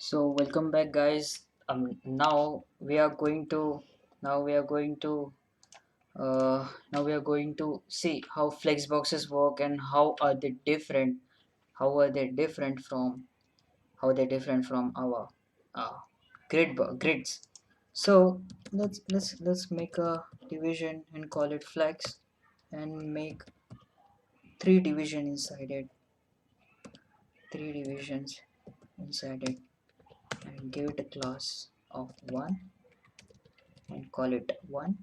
So welcome back, guys. Now we are going to now we are going to now we are going to see how flexboxes work and how they're different from our uh, grids. So let's make a division and call it flex, and make three divisions inside it, and give it a class of 1 and call it 1.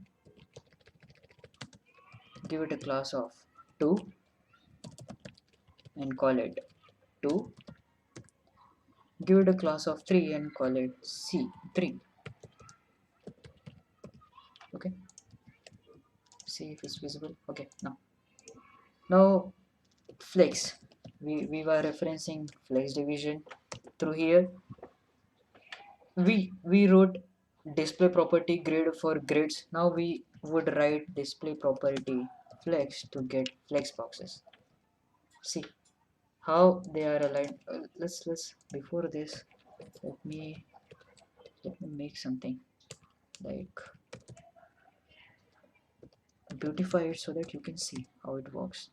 Give it a class of 2 and call it 2. Give it a class of 3 and call it C3. Okay, see if it's visible. Okay, now flex, we were referencing flex division. Through here we wrote display property grid for grids. Now we would write display property flex to get flex boxes. See how they are aligned. Let's before this, let me make something like beautify it so that you can see how it works.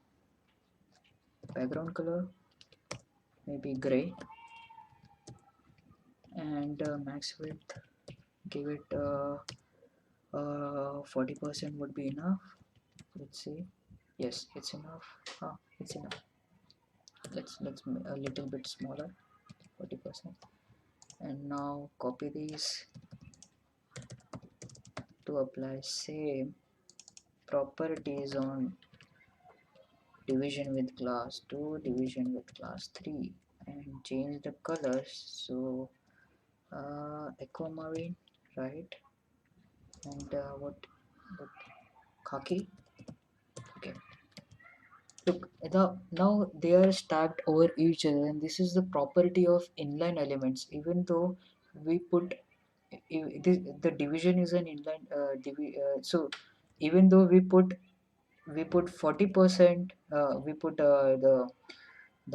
Background color maybe gray, and max width, give it 40% would be enough. Let's see. Yes, it's enough. It's enough. Let's a little bit smaller, 40%. And now copy these to apply same properties on division with class 2, division with class 3, and change the colors. So aquamarine, right? And what khaki. Okay, look, now they are stacked over each other, and this is the property of inline elements. Even though we put the division is an inline so even though we put 40%, we put the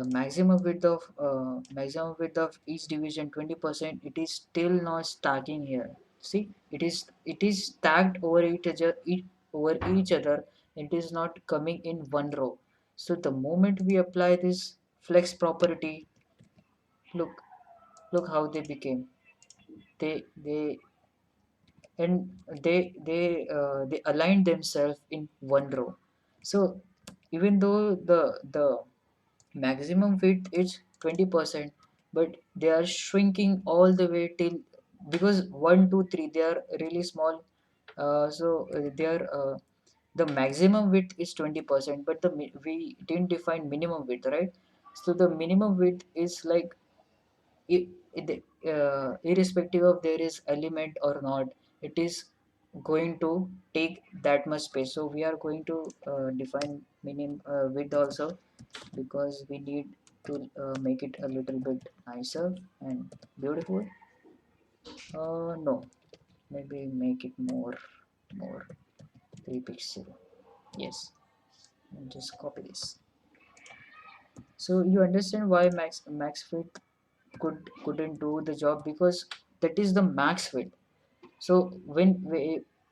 maximum width of each division 20%, it is still not stacking here. See, it is stacked over each other. It is not coming in one row. So the moment we apply this flex property, look how they became. They they and they they align themselves in one row. So even though the maximum width is 20%, but they are shrinking all the way till, because 1 2 3 they are really small. They are the maximum width is 20%, but we didn't define minimum width, right? So the minimum width is like, irrespective of there is element or not, it is going to take that much space. So we are going to define minimum width also, because we need to make it a little bit nicer and beautiful. No, maybe make it more 3 pixel. Yes, and just copy this. So you understand why max width couldn't do the job, because that is the max width. So when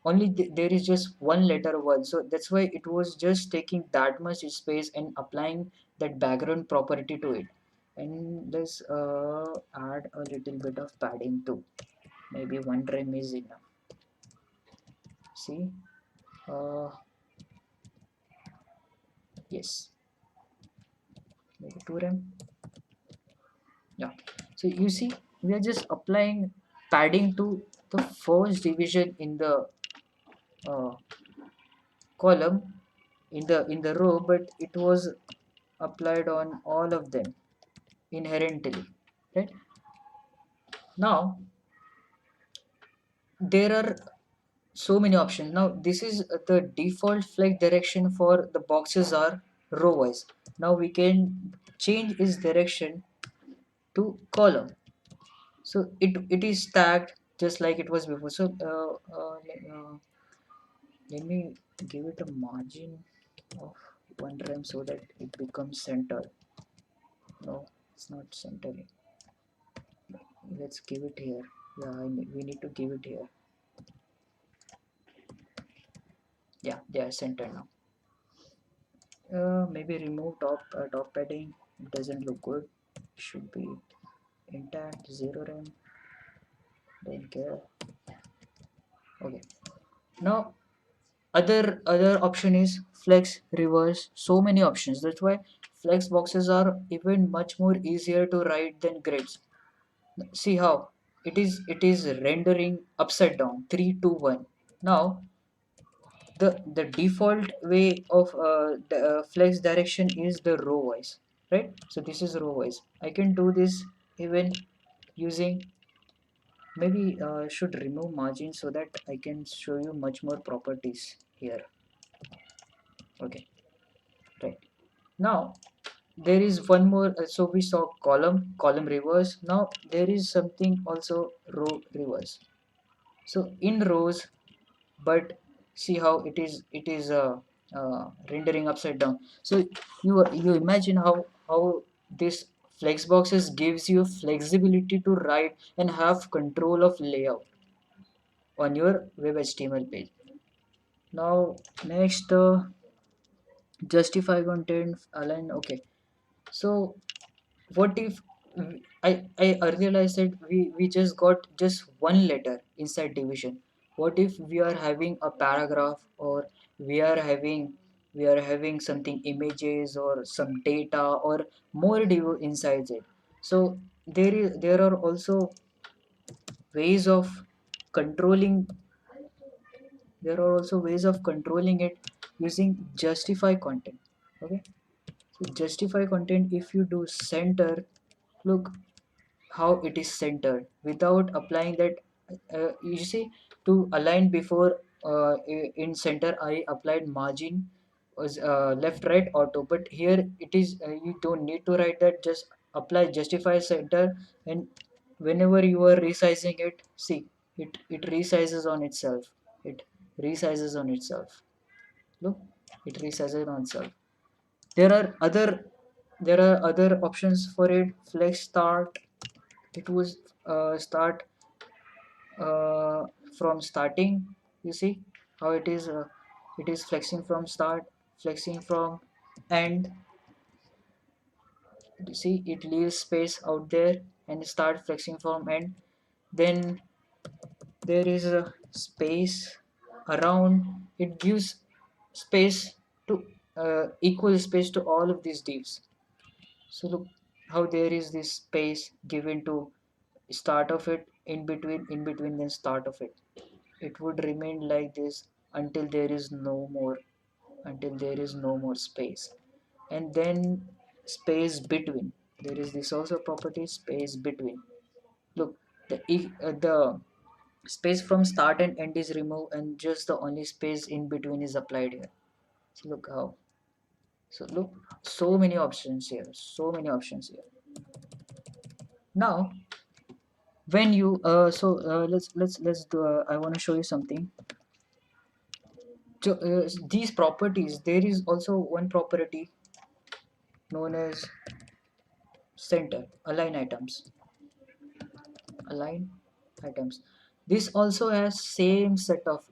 only there is just one letter word, so that's why it was just taking that much space and applying that background property to it. And let's add a little bit of padding too. Maybe 1 rem is enough. See, uh, yes, maybe 2 rem. Yeah, so you see, we are just applying padding to the first division in the uh, column, in the row, but it was applied on all of them inherently, right? Now there are so many options. Now this is the default flex direction for the boxes are row wise. Now we can change its direction to column, so it is stacked just like it was before. So let me give it a margin of 1 rem so that it becomes center. No, it's not centering. let's give it here. Yeah, we need to give it here. Yeah, they are centered now. Maybe remove top padding. It doesn't look good. Should be intact. 0 rem. Don't care. Okay. Now other option is flex, reverse. So many options. That's why flex boxes are even much more easier to write than grids. See how it is rendering upside down 3 2 1. Now the default way of the flex direction is the row wise, right? So this is row wise. I can do this even using, maybe should remove margin so that I can show you much more properties here. Okay, right. Now there is one more, so we saw column reverse. Now there is something also row reverse. So in rows, but see how it is rendering upside down. So you imagine how this flexboxes gives you flexibility to write and have control of layout on your web HTML page. Now next, justify content, align. Okay, so what if I realized that we just got just one letter inside division. What if we are having a paragraph, or we are having something images or some data or more div inside it. So there are also ways of controlling there are also ways of controlling it using justify content. Okay, so justify content, if you do center, look how it is centered without applying that. You see, to align before, in center I applied margin was left right auto, but here it is, you don't need to write that, just apply justify center. And whenever you are resizing it, see, it resizes on itself. It resizes on itself. Look, it resizes on itself. there are other there are other options for it. Flex start, it was start uh, from starting. You see how it is flexing from start, flexing from end. You see, it leaves space out there and start flexing from end. Then there is a space around. It gives space to equal space to all of these divs. So look how there is this space given to start of it, in between then start of it. It would remain like this until there is no more space. And then space between, there is this also property, space between. Look, the space from start and end is removed, and just the only space in between is applied here. So look how, so look, so many options here, so many options here. Now when you let's do, I want to show you something. So these properties, there is also one property known as center, align items. This also has same set of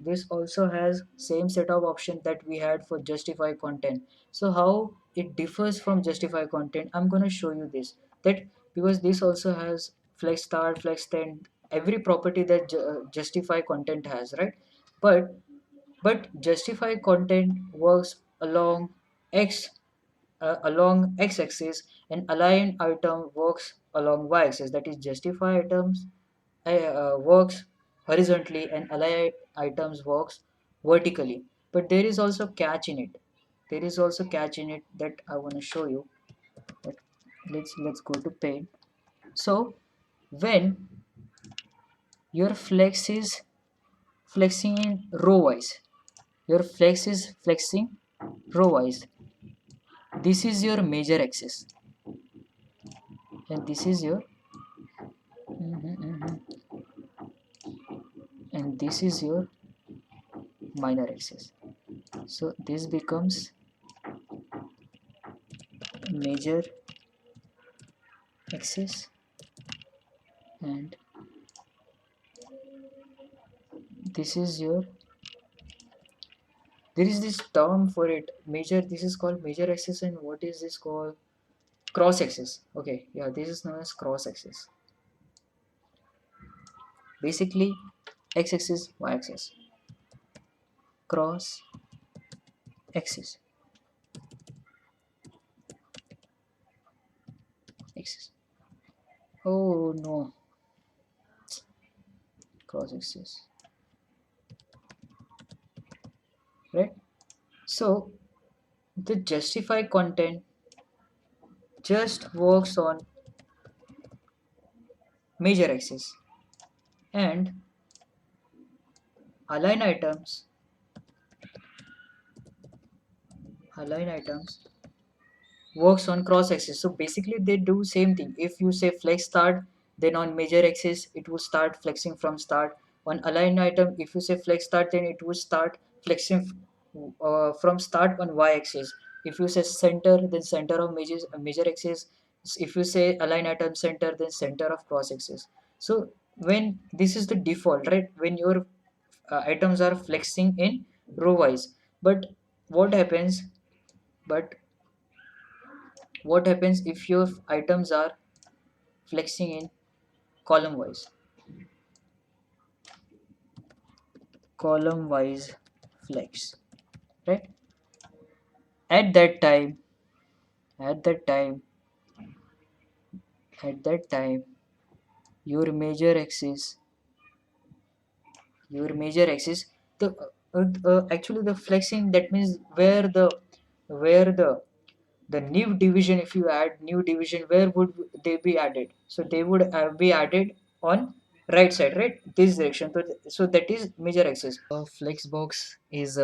option that we had for justify content. So how it differs from justify content, I'm going to show you this, that because this also has flex start, flex extend, every property that justify content has, right? But justify content works along x-axis, and align item works along y-axis. That is, justify items works horizontally and align items works vertically. But there is also catch in it. That I want to show you. But let's go to paint. So when your flex is flexing in row wise, your flex is flexing row wise. This is your major axis, and this is your and this is your minor axis. So this becomes major axis, and this is your, there is this term for it, major, this is called major axis, and what is this called, cross axis. Okay, yeah, this is known as cross axis. Basically, x axis, y axis, cross axis, axis. Oh no, cross axis, right? So the justify content just works on major axis, and align items, align items works on cross axis. So basically they do same thing. If you say flex start, then on major axis it will start flexing from start. On align item, if you say flex start, then it will start flexing from start on y axis. If you say center, then center of major axis. If you say align item center, then center of cross axis. So when this is the default, right, when your items are flexing in row wise, but what happens, but what happens if your items are flexing in column wise, column wise flex, right? At that time, at that time, at that time, your major axis, your major axis, the actually the flexing, that means where the new division, if you add new division, where would they be added? So they would be added on right side, right, this direction. So that is major axis. Flexbox is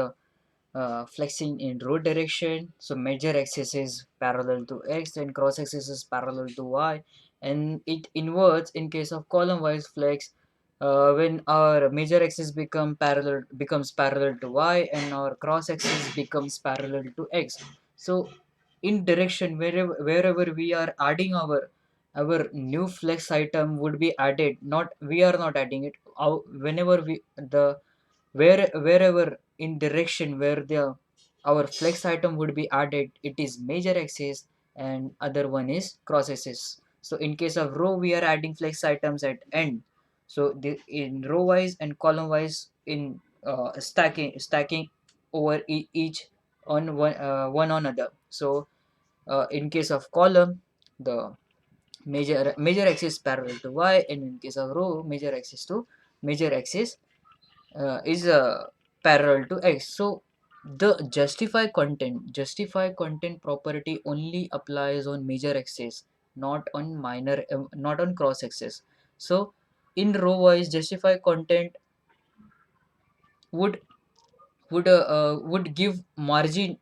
flexing in row direction. So major axis is parallel to x and cross axis is parallel to y, and it inverts in case of column wise flex, when our major axis becomes parallel to y and our cross axis becomes parallel to x. So in direction, wherever we are adding our new flex item would be added, not we are not adding it. Whenever we the wherever in direction where the our flex item would be added, it is major axis and other one is cross axis. So in case of row, we are adding flex items at end. So in row wise and column wise, in stacking over each on one on another. So in case of column, the major axis parallel to y, and in case of row, major axis is parallel to x. So the justify content property only applies on major axis, not on not on cross axis. So in row wise, justify content would would give margin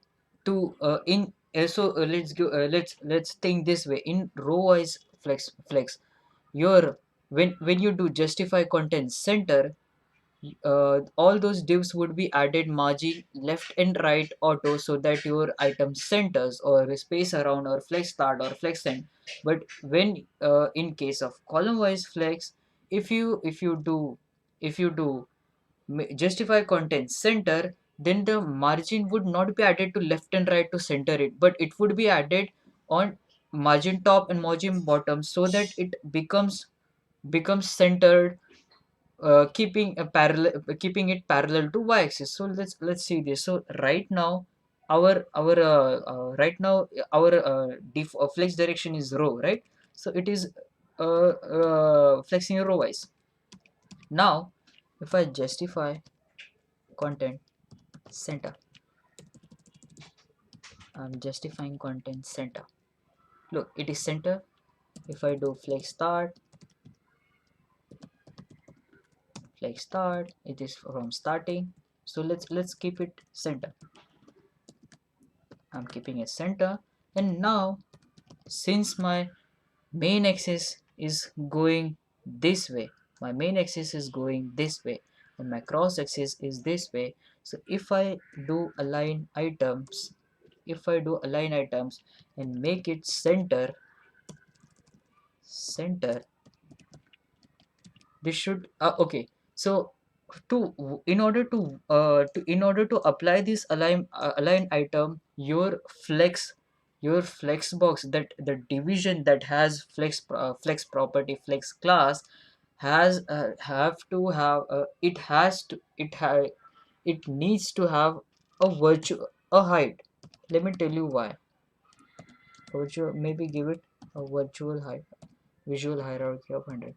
to in so let's think this way. In row wise flex, your when you do justify content center, all those divs would be added margin left and right auto, so that your item centers or space around or flex start or flex end. But when in case of column wise flex, if you do justify content center, then the margin would not be added to left and right to center it, but it would be added on margin top and margin bottom, so that it becomes centered, keeping it parallel to y-axis. So let's see this. So right now our flex direction is row, right? So it is flexing row wise. Now if I justify content center, I'm justifying content center. Look, it is center. If I do flex start, it is from starting. So let's keep it center. I'm keeping it center. And now, since my main axis is going this way, my main axis is going this way, and my cross axis is this way. So if I do align items, and make it center, this should okay. So in order to apply this align item, your flex box, that the division that has flex property, flex class, has have to have it has to it ha- it needs to have a height. Let me tell you why. Virtual, maybe give it a virtual height, visual hierarchy of 100.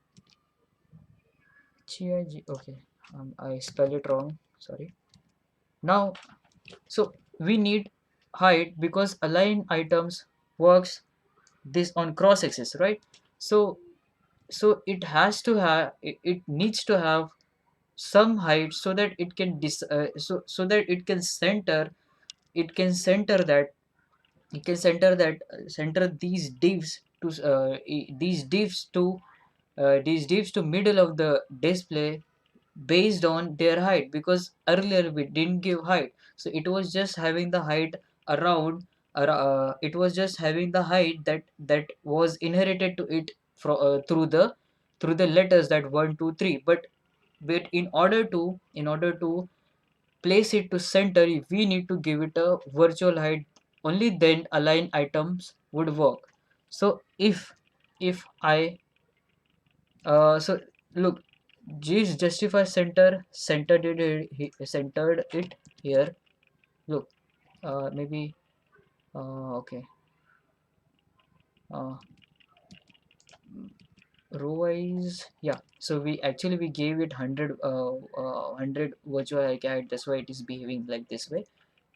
GIG, okay, I spell it wrong, sorry. Now, so we need height because align items works this on cross axis, right? So it has to have, it needs to have some height so that it can so that it can center, it can center that it can center that center these divs to these divs to middle of the display based on their height, because earlier we didn't give height, so it was just having the height around it was just having the height that was inherited to it through the letters, that 1 2 3. But in order to place it to center, we need to give it a virtual height. Only then align items would work. So if I so look, just justify centered it here. Look, maybe okay. Uh, Row wise, yeah. So we gave it 100 virtual height. That's why it is behaving like this way.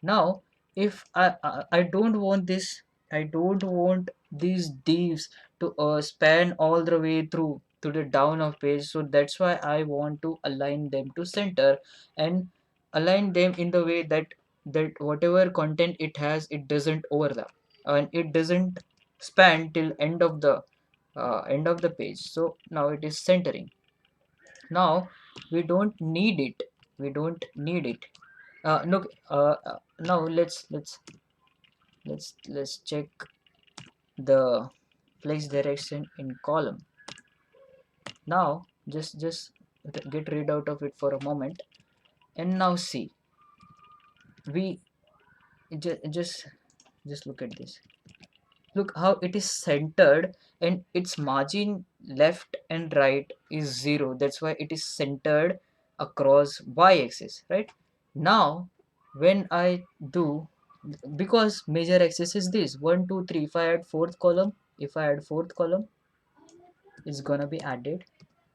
Now, if I don't want this, I don't want these divs to span all the way through to the down of page. So that's why I want to align them to center, and align them in the way that whatever content it has, it doesn't overlap and it doesn't span till end of the page. So now it is centering. Now we don't need it. We don't need it. Look. Now let's check the flex direction in column. Now just get rid out of it for a moment, and now see, we just look at this. Look how it is centered, and its margin left and right is 0. That's why it is centered across y-axis, right? Now when I do, because major axis is this 1 2 3, if I add fourth column, it's gonna be added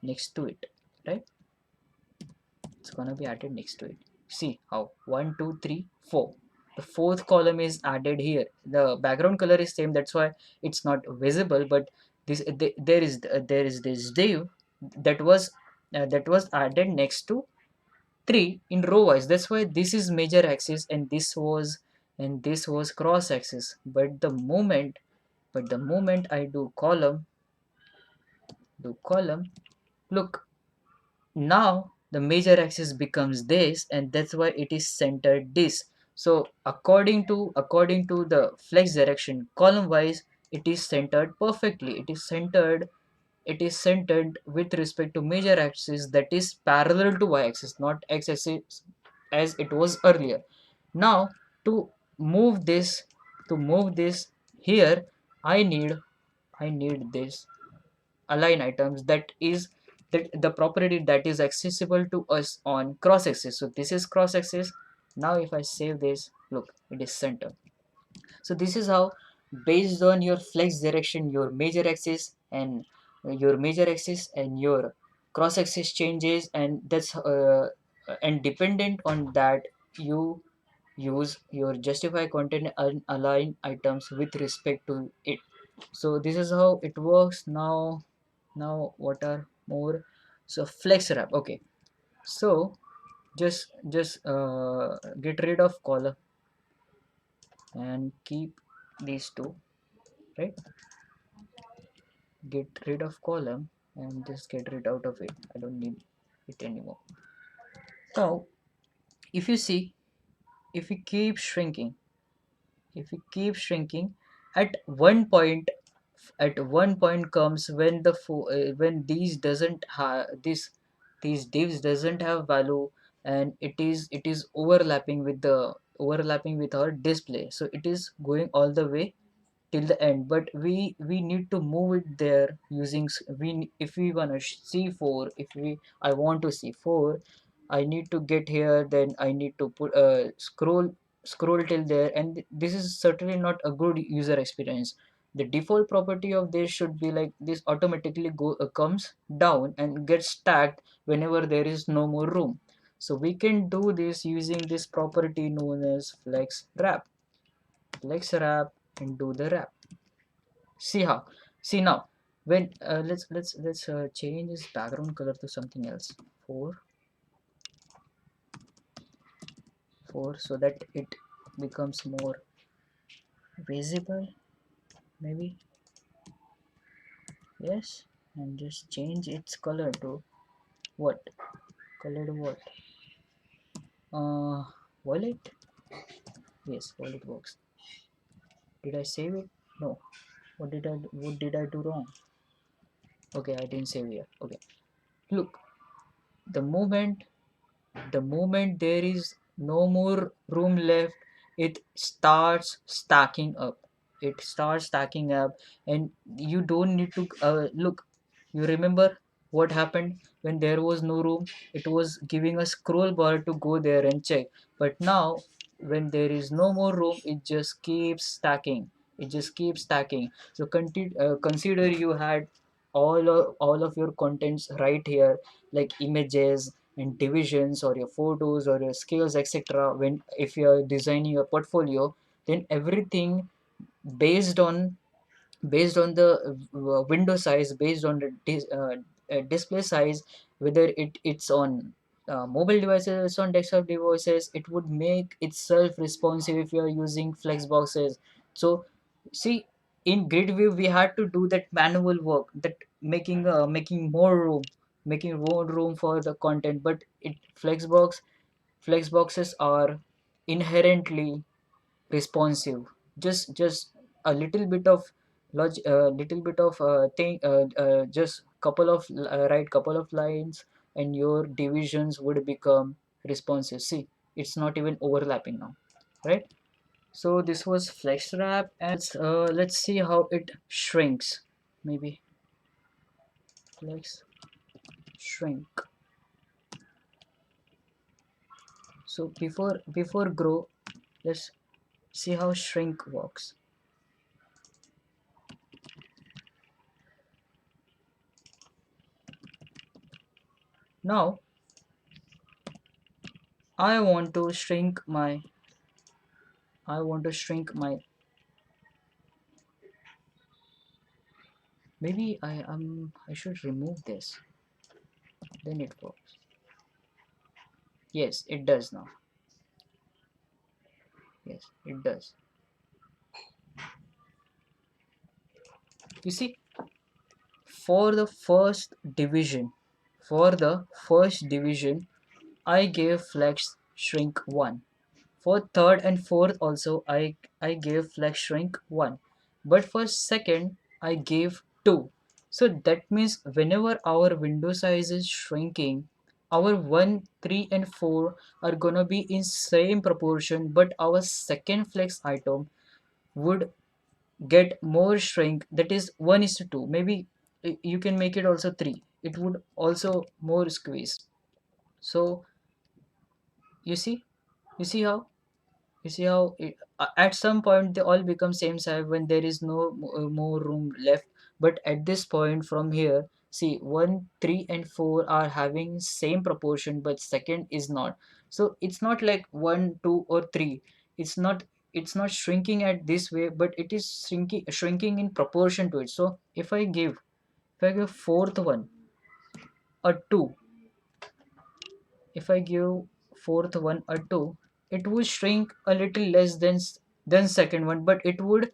next to it, right? It's gonna be added next to it. See how 1 2 3 4, the fourth column is added here. The background color is same, that's why it's not visible, but there is this div that was added next to 3 in row wise. That's why this is major axis and this was cross axis. But the moment I do column, look, now the major axis becomes this, and that's why it is centered this. So according to the flex direction column wise, it is centered perfectly. It is centered with respect to major axis that is parallel to y axis, not x axis as it was earlier. Now to move this here, i need I need this align items, that is that the property that is accessible to us on cross axis. So this is cross axis. Now if I save this, look, it is center. So this is how, based on your flex direction, your major axis and your cross axis changes, and dependent on that, you use your justify content and align items with respect to it. So this is how it works. Now what are more? So flex wrap, okay. So just get rid of column and keep these two, right? Get rid of column and just get rid out of it. I don't need it anymore. Now if you see, if we keep shrinking, at one point comes when when these doesn't have this these divs doesn't have value, and it is overlapping with our display, so it is going all the way till the end, but we need to move it there using if we want to see 4, if we I want to see 4, I need to get here, then I need to put scroll till there, and this is certainly not a good user experience. The default property of this should be like this automatically comes down and gets stacked whenever there is no more room. So we can do this using this property known as flex wrap and do the wrap. See how? See now, when let's change this background color to something else. Four, four, so that it becomes more visible. Maybe yes, and just change its color to what? Color to what? Uh, Violet. Yes, violet works. Did I save it? No. What did I do wrong? Okay, I didn't save here. Okay, look. The moment the moment there is no more room left, it starts stacking up. And you don't need to look. You remember what happened when there was no room? It was giving a scroll bar to go there and check, but now when there is no more room, it just keeps stacking. So consider you had all of your contents right here, like images and divisions or your photos or your skills, etc. When if you are designing a portfolio, then everything based on the window size, based on the display size, whether it's on mobile devices, it's on desktop devices, it would make itself responsive if you are using flexboxes. So see, in grid view we had to do that manual work, that making more room for the content, but it flexboxes are inherently responsive. Just a little bit of thing, just write couple of lines, and your divisions would become responsive. See, it's not even overlapping now, right? So this was flex wrap, and let's see how it shrinks. Maybe flex shrink. So before grow, let's see how shrink works. Now I want to shrink my I want to shrink my maybe I should remove this, then it works. Yes, it does now. Yes, it does. You see, for the first division, I gave flex shrink 1. For third and fourth also, I gave flex shrink 1. But for second, I gave 2. So that means whenever our window size is shrinking, our 1, 3 and 4 are gonna be in same proportion, but our second flex item would get more shrink, that is 1 is to 2. Maybe you can make it also 3. It would also more squeeze. So you see, you see how at some point they all become same size when there is no more room left. But at this point from here, see, 1, 3 and 4 are having same proportion, but second is not. So it's not like 1, 2 or 3. It's not shrinking at this way, but it is shrinking in proportion to it. So if I give fourth one a 2, if I give fourth one a 2, it would shrink a little less than second one, but it would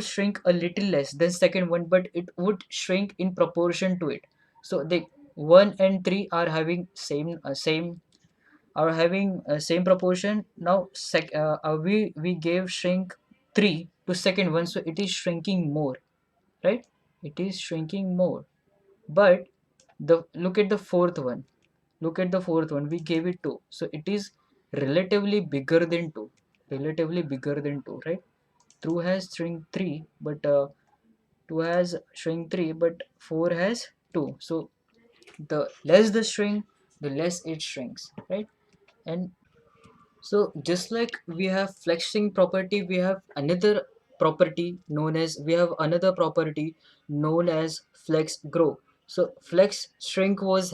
shrink a little less than second one, but it would shrink in proportion to it. So the 1 and 3 are having same proportion. Now we gave shrink 3 to second one, so it is shrinking more, right? It is shrinking more. But the look at the fourth one. Look at the fourth one, we gave it 2, so it is relatively bigger than 2, relatively bigger than 2, right? 2 has shrink 3, but 2 has shrink 3, but 4 has 2. So the less the shrink, the less it shrinks, right? And so just like we have flexing property, we have another property known as flex grow. So flex shrink was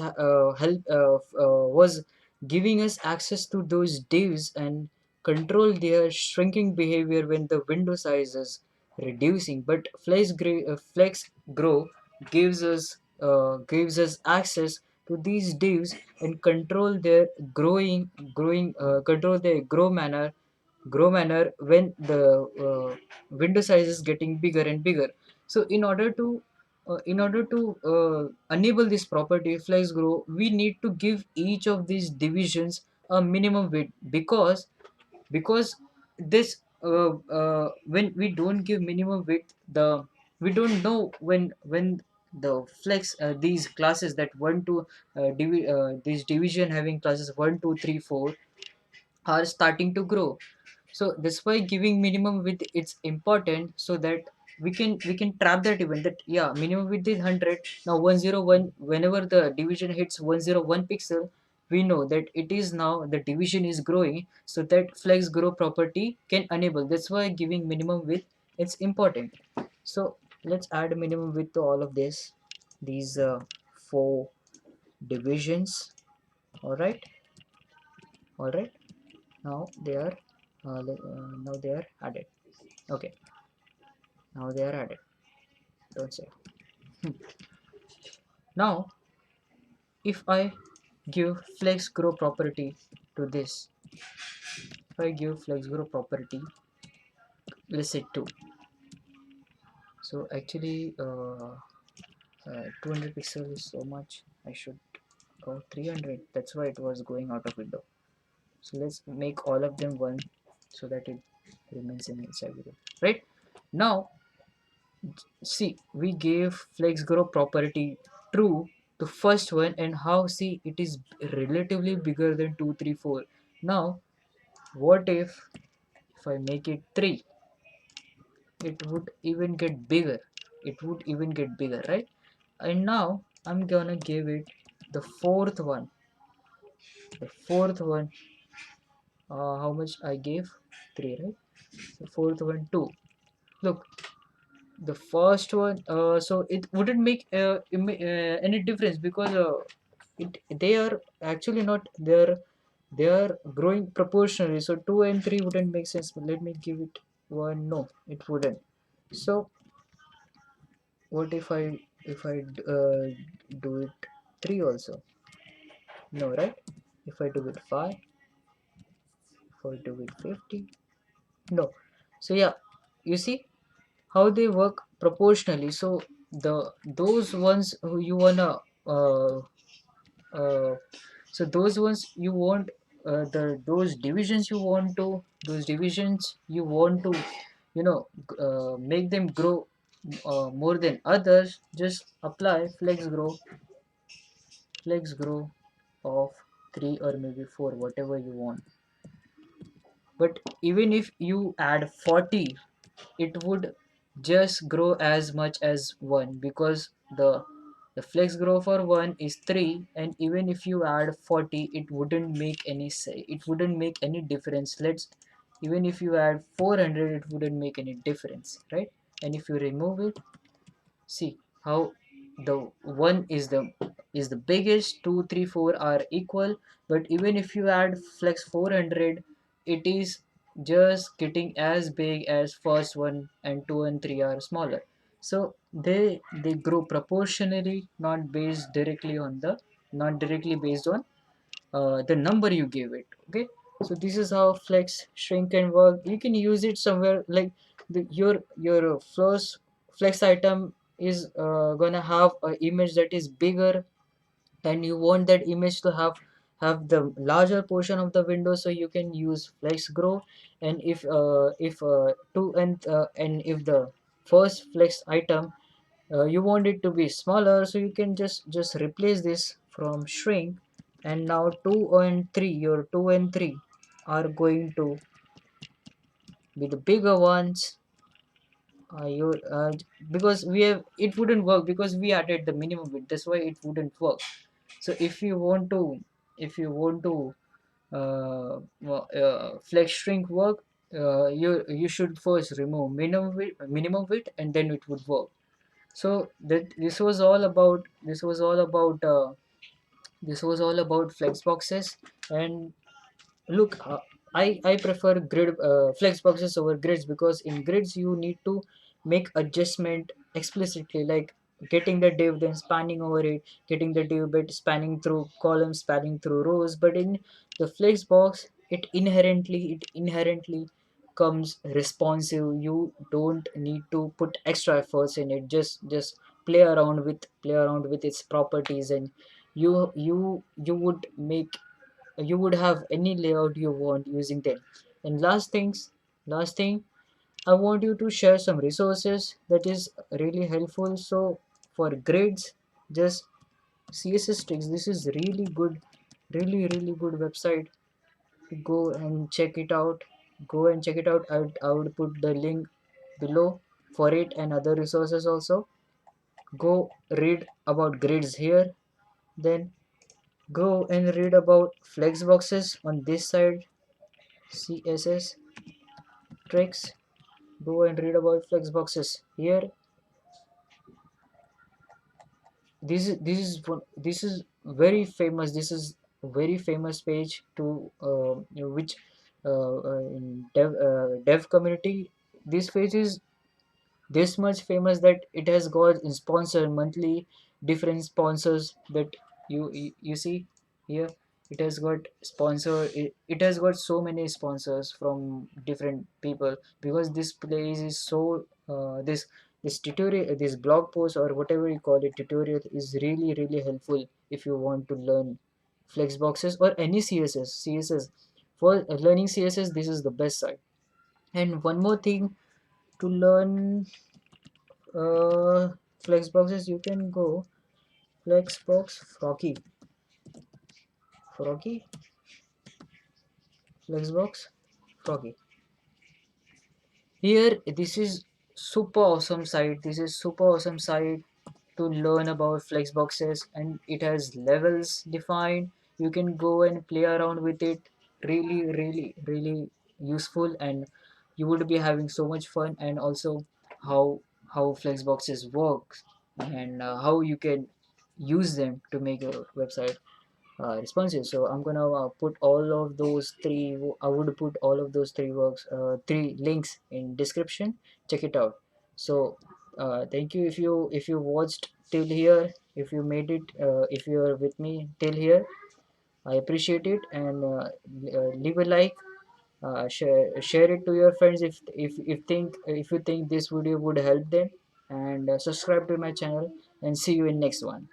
giving us access to those divs and control their shrinking behavior when the window size is reducing. But flex grow gives us access to these divs and control their grow manner when the window size is getting bigger and bigger. So in order to enable this property FlexGrow, we need to give each of these divisions a minimum width, because this when we don't give minimum width, we don't know when the flex these classes that these division having classes 1 2 3 4 are starting to grow. So that's why giving minimum width it's important, so that we can trap that event, that yeah, minimum width is 100. Now 101, whenever the division hits 101 pixel, we know that it is now the division is growing, so that flex grow property can enable. That's why giving minimum width it's important. So let's add minimum width to all of these four divisions. All right, all right. Now they are now they are added. Okay, now they are added. Don't say. Now if I give flex grow property to this, if I give flex grow property, let's say 2. So actually 200 pixels is so much, I should go 300. That's why it was going out of window. So let's make all of them 1, so that it remains in inside window. Right now, see, we gave FlexGrow property true to first one, and how, see, it is relatively bigger than 2 3 4. Now what if I make it 3? It would even get bigger, right? And now I'm gonna give it the fourth one. How much I gave? 3, right? The fourth one 2. Look, the first one, so it wouldn't make any difference, because they are actually not there, they are growing proportionally. So 2 and 3 wouldn't make sense, but let me give it 1. No, it wouldn't. So what if I do it 3 also? No, right? If I do it 5, if I do it 50, no. So yeah, you see how they work proportionally. So those ones who you wanna uh, uh, so those ones you want, those divisions you want to, make them grow more than others. Just apply flex grow of 3 or maybe 4, whatever you want. But even if you add 40, it would just grow as much as 1, because the flex grow for 1 is 3, and even if you add 40, it wouldn't make any difference. Let's Even if you add 400, it wouldn't make any difference, right? And if you remove it, see how the 1 is the biggest, 2 3 4 are equal. But even if you add flex 400, it is just getting as big as first one, and 2 and 3 are smaller. So they grow proportionally, not directly based on the number you give it. Okay, so this is how flex shrink can work. You can use it somewhere, like your first flex item is gonna have an image that is bigger, and you want that image to have the larger portion of the window, so you can use flex grow. And if two and if the first flex item you want it to be smaller, so you can just replace this from shrink and now 2 and 3, your 2 and 3 are going to be the bigger ones. You Because we have, it wouldn't work because we added the minimum width, that's why it wouldn't work. So if you want to flex shrink work, you should first remove minimum width, and then it would work. So that this was all about flex boxes. And look, I prefer flex boxes over grids, because in grids you need to make adjustment explicitly, like getting the div then spanning over it, getting the div bit spanning through columns, spanning through rows. But in the flex box, it inherently comes responsive. You don't need to put extra efforts in it. Just play around with its properties, and you would make you would have any layout you want using them. And last thing, I want you to share some resources that is really helpful. So for grids, just CSS tricks, this is really good, really good website. Go and check it out. I would put the link below for it, and other resources also. Go read about grids here, then go and read about flexboxes on this side, CSS tricks. Go and read about flexboxes here. This is very famous. This is a very famous page to which in dev community. This page is this much famous that it has got sponsor monthly, different sponsors that you see here. It has got it has got so many sponsors from different people, because this place is so this tutorial, this blog post, or whatever you call it, tutorial, is really helpful if you want to learn flexboxes or any css. For learning css, this is the best site. And one more thing, to learn flexboxes, you can go flexbox froggy flexbox froggy. Here, this is super awesome site to learn about flexboxes, and it has levels defined. You can go and play around with it. Really useful, and you would be having so much fun. And also how flexboxes work, and how you can use them to make a website responsive. So I'm gonna put all of those three. I would put all of those three links in description. Check it out. So thank you if you watched till here. If you made it, if you are with me till here, I appreciate it. And leave a like. Share it to your friends if you think this video would help them. And subscribe to my channel. And see you in next one.